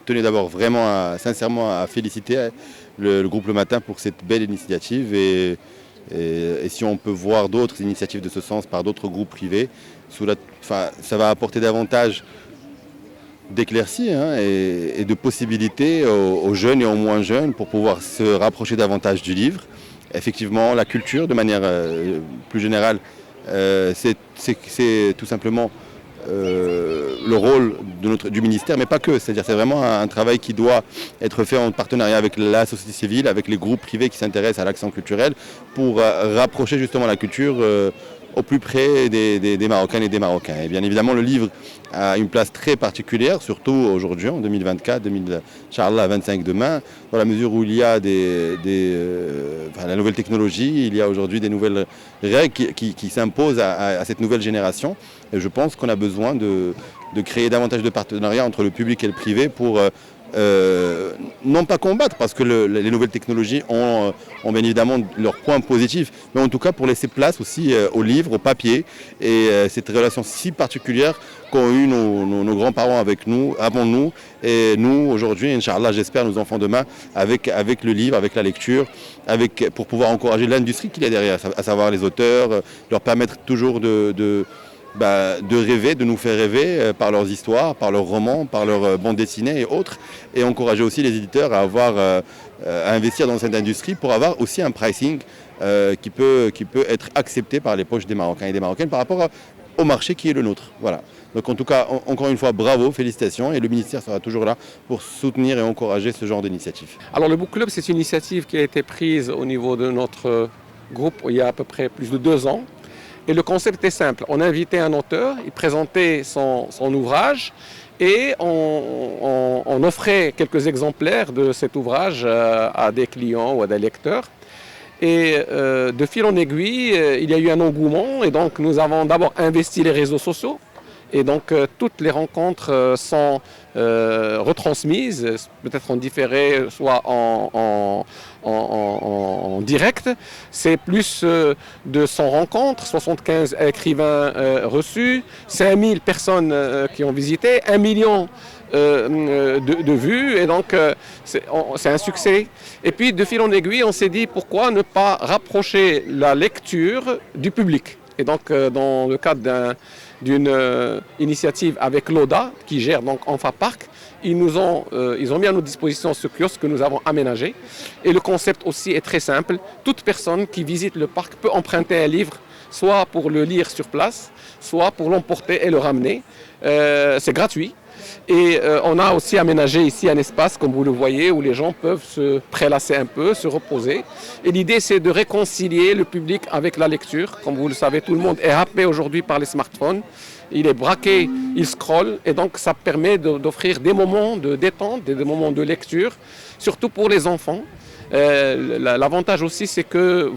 tenais d'abord sincèrement à féliciter le groupe Le Matin pour cette belle initiative et si on peut voir d'autres initiatives de ce sens par d'autres groupes privés, ça va apporter davantage d'éclaircies et de possibilités aux jeunes et aux moins jeunes pour pouvoir se rapprocher davantage du livre. Effectivement, la culture, de manière plus générale, c'est tout simplement le rôle du ministère, mais pas que. C'est-à-dire c'est vraiment un travail qui doit être fait en partenariat avec la société civile, avec les groupes privés qui s'intéressent à l'action culturelle, pour rapprocher justement la culture au plus près des Marocaines et des Marocains. Et bien évidemment, le livre a une place très particulière, surtout aujourd'hui, en 2024, Inch'Allah, 25 demain, dans la mesure où il y a la nouvelle technologie, il y a aujourd'hui des nouvelles règles qui s'imposent à cette nouvelle génération. Et je pense qu'on a besoin de créer davantage de partenariats entre le public et le privé pour non pas combattre, parce que les nouvelles technologies ont bien évidemment leurs points positifs, mais en tout cas pour laisser place aussi au livre, au papier, et cette relation si particulière qu'ont eu nos grands-parents avec nous, avant nous, et nous aujourd'hui, Inch'Allah, j'espère nos enfants demain, avec le livre, avec la lecture, pour pouvoir encourager l'industrie qu'il y a derrière, à savoir les auteurs, leur permettre toujours de rêver, de nous faire rêver par leurs histoires, par leurs romans, par leurs bandes dessinées et autres, et encourager aussi les éditeurs à investir dans cette industrie pour avoir aussi un pricing qui peut être accepté par les poches des Marocains et des Marocaines par rapport au marché qui est le nôtre. Voilà. Donc en tout cas, encore une fois, bravo, félicitations, et le ministère sera toujours là pour soutenir et encourager ce genre d'initiative. Alors le Book Club, c'est une initiative qui a été prise au niveau de notre groupe il y a à peu près plus de 2 ans. Et le concept est simple. On invitait un auteur, il présentait son ouvrage et on offrait quelques exemplaires de cet ouvrage à des clients ou à des lecteurs. Et de fil en aiguille, il y a eu un engouement, et donc nous avons d'abord investi les réseaux sociaux. Et donc toutes les rencontres sont retransmises, peut-être en différé, soit en direct. C'est plus de 100 rencontres, 75 écrivains reçus, 5000 personnes qui ont visité, 1 million de vues, et donc c'est un succès. Et puis de fil en aiguille, on s'est dit pourquoi ne pas rapprocher la lecture du public. Et donc dans le cadre d'une initiative avec l'ODA qui gère donc Enfa Park, ils ont mis à notre disposition ce kiosque que nous avons aménagé. Et le concept aussi est très simple. Toute personne qui visite le parc peut emprunter un livre, soit pour le lire sur place, soit pour l'emporter et le ramener. C'est gratuit. Et on a aussi aménagé ici un espace, comme vous le voyez, où les gens peuvent se prélasser un peu, se reposer. Et l'idée, c'est de réconcilier le public avec la lecture. Comme vous le savez, tout le monde est happé aujourd'hui par les smartphones. Il est braqué, il scrolle, et donc ça permet d'offrir des moments de détente, des moments de lecture, surtout pour les enfants. L'avantage aussi, c'est que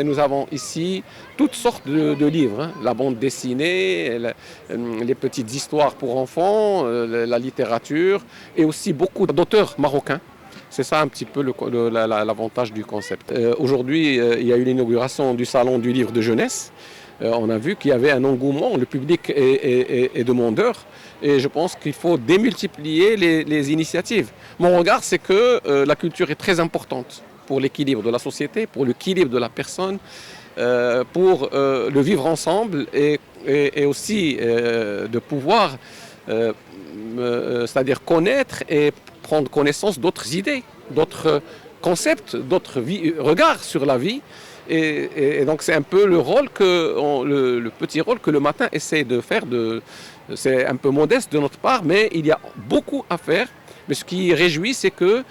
nous avons ici toutes sortes de livres, la bande dessinée, les petites histoires pour enfants, la littérature, et aussi beaucoup d'auteurs marocains. C'est ça un petit peu l'avantage du concept. Aujourd'hui, il y a eu l'inauguration du salon du livre de jeunesse. On a vu qu'il y avait un engouement, le public est demandeur, et je pense qu'il faut démultiplier les initiatives. Mon regard, c'est que la culture est très importante pour l'équilibre de la société, pour l'équilibre de la personne, pour le vivre ensemble, et aussi de pouvoir, c'est-à-dire connaître et prendre connaissance d'autres idées, d'autres concepts, d'autres regards sur la vie. Et donc c'est un peu le petit rôle que le matin essaie de faire. C'est un peu modeste de notre part, mais il y a beaucoup à faire. Mais ce qui réjouit, c'est qu'il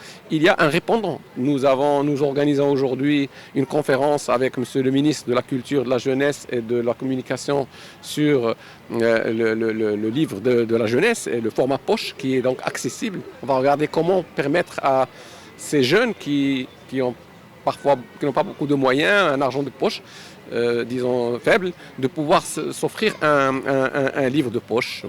y a un répondant. Nous organisons aujourd'hui une conférence avec Monsieur le ministre de la Culture, de la Jeunesse et de la Communication sur le livre de la jeunesse et le format poche qui est donc accessible. On va regarder comment permettre à ces jeunes qui n'ont pas beaucoup de moyens, un argent de poche, disons faible, de pouvoir s'offrir un livre de poche.